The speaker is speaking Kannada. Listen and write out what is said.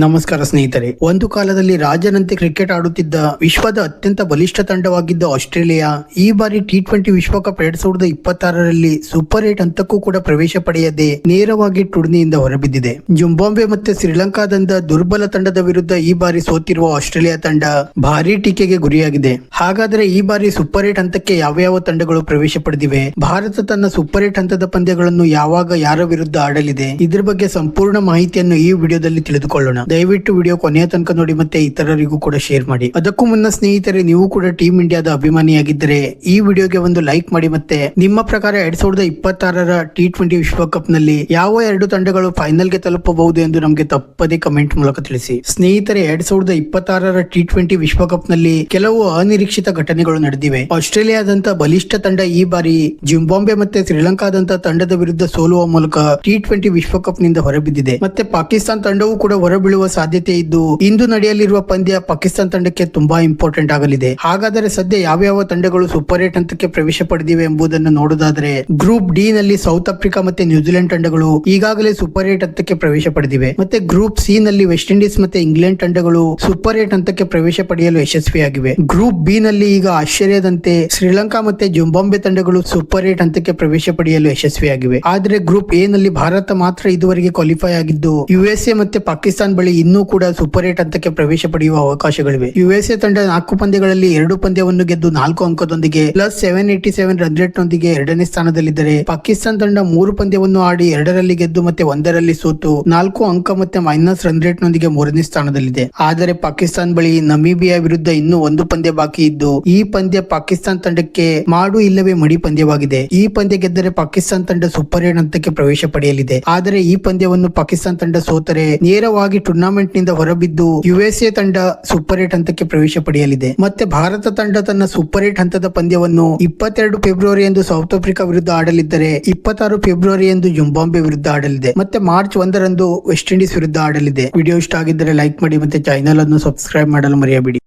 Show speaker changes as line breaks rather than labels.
ನಮಸ್ಕಾರ ಸ್ನೇಹಿತರೆ. ಒಂದು ಕಾಲದಲ್ಲಿ ರಾಜನಂತೆ ಕ್ರಿಕೆಟ್ ಆಡುತ್ತಿದ್ದ ವಿಶ್ವದ ಅತ್ಯಂತ ಬಲಿಷ್ಠ ತಂಡವಾಗಿದ್ದ ಆಸ್ಟ್ರೇಲಿಯಾ ಈ ಬಾರಿ T20 ವಿಶ್ವಕಪ್ 2026ರಲ್ಲಿ ಸೂಪರ್ 8 ಹಂತಕ್ಕೂ ಕೂಡ ಪ್ರವೇಶ ಪಡೆಯದೆ ನೇರವಾಗಿ ಟೂರ್ನಿಯಿಂದ ಹೊರಬಿದ್ದಿದೆ. ಜಿಂಬಾಬ್ವೆ ಮತ್ತೆ ಶ್ರೀಲಂಕಾದಂತ ದುರ್ಬಲ ತಂಡದ ವಿರುದ್ಧ ಈ ಬಾರಿ ಸೋತಿರುವ ಆಸ್ಟ್ರೇಲಿಯಾ ತಂಡ ಭಾರಿ ಟೀಕೆಗೆ ಗುರಿಯಾಗಿದೆ. ಹಾಗಾದ್ರೆ ಈ ಬಾರಿ ಸೂಪರ್ 8 ಹಂತಕ್ಕೆ ಯಾವ ತಂಡಗಳು ಪ್ರವೇಶ ಪಡೆದಿವೆ, ಭಾರತ ತನ್ನ ಸೂಪರ್ 8 ಹಂತದ ಪಂದ್ಯಗಳನ್ನು ಯಾವಾಗ ಯಾರ ವಿರುದ್ಧ ಆಡಲಿದೆ, ಇದ್ರ ಬಗ್ಗೆ ಸಂಪೂರ್ಣ ಮಾಹಿತಿಯನ್ನು ಈ ವಿಡಿಯೋದಲ್ಲಿ ತಿಳಿದುಕೊಳ್ಳೋಣ. ದಯವಿಟ್ಟು ವಿಡಿಯೋ ಕೊನೆಯ ತನಕ ನೋಡಿ ಮತ್ತೆ ಇತರರಿಗೂ ಕೂಡ ಶೇರ್ ಮಾಡಿ. ಅದಕ್ಕೂ ಮುನ್ನ ಸ್ನೇಹಿತರೆ, ನೀವು ಕೂಡ ಟೀಮ್ ಇಂಡಿಯಾದ ಅಭಿಮಾನಿಯಾಗಿದ್ದರೆ ಈ ವಿಡಿಯೋಗೆ ಒಂದು ಲೈಕ್ ಮಾಡಿ. ಮತ್ತೆ ನಿಮ್ಮ ಪ್ರಕಾರ 2026ರ T20 ವಿಶ್ವಕಪ್ ನಲ್ಲಿ ಯಾವ 2 ತಂಡಗಳು ಫೈನಲ್ ಗೆ ತಲುಪಬಹುದು ಎಂದು ನಮಗೆ ತಪ್ಪದೇ ಕಮೆಂಟ್ ಮೂಲಕ ತಿಳಿಸಿ. ಸ್ನೇಹಿತರೆ, 2026ರ T20 ವಿಶ್ವಕಪ್ ನಲ್ಲಿ ಕೆಲವು ಅನಿರೀಕ್ಷಿತ ಘಟನೆಗಳು ನಡೆದಿವೆ. ಆಸ್ಟ್ರೇಲಿಯಾದಂತ ಬಲಿಷ್ಠ ತಂಡ ಈ ಬಾರಿ ಜಿಂಬಾಬ್ವೆ ಮತ್ತೆ ಶ್ರೀಲಂಕಾದಂತ ತಂಡದ ವಿರುದ್ಧ ಸೋಲುವ ಮೂಲಕ T20 ವಿಶ್ವಕಪ್ ನಿಂದ ಹೊರಬಿದ್ದಿದೆ. ಮತ್ತೆ ಪಾಕಿಸ್ತಾನ ತಂಡವು ಕೂಡ ಹೊರಬೀಳುವ ಸಾಧ್ಯತೆ ಇದ್ದು ಇಂದು ನಡೆಯಲಿರುವ ಪಂದ್ಯ ಪಾಕಿಸ್ತಾನ ತಂಡಕ್ಕೆ ತುಂಬಾ ಇಂಪಾರ್ಟೆಂಟ್ ಆಗಲಿದೆ. ಹಾಗಾದರೆ ಸದ್ಯ ಯಾವ ತಂಡಗಳು ಸೂಪರ್ 8 ಹಂತಕ್ಕೆ ಪ್ರವೇಶ ಪಡೆದಿವೆ ಎಂಬುದನ್ನು ನೋಡುವುದಾದರೆ, ಗ್ರೂಪ್ ಡಿ ನಲ್ಲಿ ಸೌತ್ ಆಫ್ರಿಕಾ ಮತ್ತೆ ನ್ಯೂಜಿಲೆಂಡ್ ತಂಡಗಳು ಈಗಾಗಲೇ ಸೂಪರ್ 8 ಹಂತಕ್ಕೆ ಪ್ರವೇಶ ಪಡೆದಿವೆ. ಮತ್ತೆ ಗ್ರೂಪ್ ಸಿ ನಲ್ಲಿ ವೆಸ್ಟ್ ಇಂಡೀಸ್ ಮತ್ತೆ ಇಂಗ್ಲೆಂಡ್ ತಂಡಗಳು ಸೂಪರ್ 8 ಹಂತಕ್ಕೆ ಪ್ರವೇಶ ಪಡೆಯಲು ಯಶಸ್ವಿಯಾಗಿವೆ. ಗ್ರೂಪ್ ಬಿ ನಲ್ಲಿ ಈಗ ಆಶ್ಚರ್ಯದಂತೆ ಶ್ರೀಲಂಕಾ ಮತ್ತೆ ಜಿಂಬಾಬ್ವೆ ತಂಡಗಳು ಸೂಪರ್ 8 ಹಂತಕ್ಕೆ ಪ್ರವೇಶ ಪಡೆಯಲು ಯಶಸ್ವಿಯಾಗಿವೆ. ಆದರೆ ಗ್ರೂಪ್ ಎ ನಲ್ಲಿ ಭಾರತ ಮಾತ್ರ ಇದುವರೆಗೆ ಕ್ವಾಲಿಫೈ ಆಗಿದ್ದು USA ಮತ್ತೆ ಪಾಕಿಸ್ತಾನ ಬಳಿ ಇನ್ನೂ ಕೂಡ ಸೂಪರ್ 8 ಹಂತಕ್ಕೆ ಪ್ರವೇಶ ಪಡೆಯುವ ಅವಕಾಶಗಳಿವೆ. USA ತಂಡ 4 ಪಂದ್ಯಗಳಲ್ಲಿ 2 ಪಂದ್ಯವನ್ನು ಗೆದ್ದು 4 ಅಂಕದೊಂದಿಗೆ +787 ರನ್ ರೇಟ್ ನೊಂದಿಗೆ 2ನೇ ಸ್ಥಾನದಲ್ಲಿದ್ದರೆ, ಪಾಕಿಸ್ತಾನ ತಂಡ 3 ಪಂದ್ಯವನ್ನು ಆಡಿ 2ರಲ್ಲಿ ಗೆದ್ದು ಮತ್ತೆ 1ರಲ್ಲಿ ಸೋತು 4 ಅಂಕ ಮತ್ತೆ ಮೈನಸ್ ರನ್ ರೇಟ್ ನೊಂದಿಗೆ 3ನೇ ಸ್ಥಾನದಲ್ಲಿದೆ. ಆದರೆ ಪಾಕಿಸ್ತಾನ ಬಳಿ ನಮೀಬಿಯಾ ವಿರುದ್ಧ ಇನ್ನೂ 1 ಪಂದ್ಯ ಬಾಕಿ ಇದ್ದು, ಈ ಪಂದ್ಯ ಪಾಕಿಸ್ತಾನ ತಂಡಕ್ಕೆ ಮಾಡು ಇಲ್ಲವೇ ಮಡಿ ಪಂದ್ಯವಾಗಿದೆ. ಈ ಪಂದ್ಯ ಗೆದ್ದರೆ ಪಾಕಿಸ್ತಾನ ತಂಡ ಸೂಪರ್ 8 ಹಂತಕ್ಕೆ ಪ್ರವೇಶ ಪಡೆಯಲಿದೆ. ಆದರೆ ಈ ಪಂದ್ಯವನ್ನು ಪಾಕಿಸ್ತಾನ ತಂಡ ಸೋತರೆ ನೇರವಾಗಿ ಟೂರ್ನಮೆಂಟ್ ನಿಂದ ಹೊರಬಿದ್ದು USA ತಂಡ ಸೂಪರ್ 8 ಹಂತಕ್ಕೆ ಪ್ರವೇಶ ಪಡೆಯಲಿದೆ. ಮತ್ತೆ ಭಾರತ ತಂಡ ತನ್ನ ಸೂಪರ್ 8 ಹಂತದ ಪಂದ್ಯವನ್ನು 22 ಫೆಬ್ರವರಿ ಎಂದು ಸೌತ್ ಆಫ್ರಿಕಾ ವಿರುದ್ಧ ಆಡಲಿದ್ದರೆ, 26 ಫೆಬ್ರವರಿ ಎಂದು ಜಿಂಬಾಬ್ವೆ ವಿರುದ್ಧ ಆಡಲಿದೆ. ಮತ್ತೆ ಮಾರ್ಚ್ 1ರಂದು ವೆಸ್ಟ್ ಇಂಡೀಸ್ ವಿರುದ್ಧ ಆಡಲಿದೆ. ವಿಡಿಯೋ ಇಷ್ಟ ಆಗಿದ್ದರೆ ಲೈಕ್ ಮಾಡಿ ಮತ್ತೆ ಚಾನೆಲ್ ಅನ್ನು ಸಬ್ಸ್ಕ್ರೈಬ್ ಮಾಡಲು ಮರೆಯಬೇಡಿ.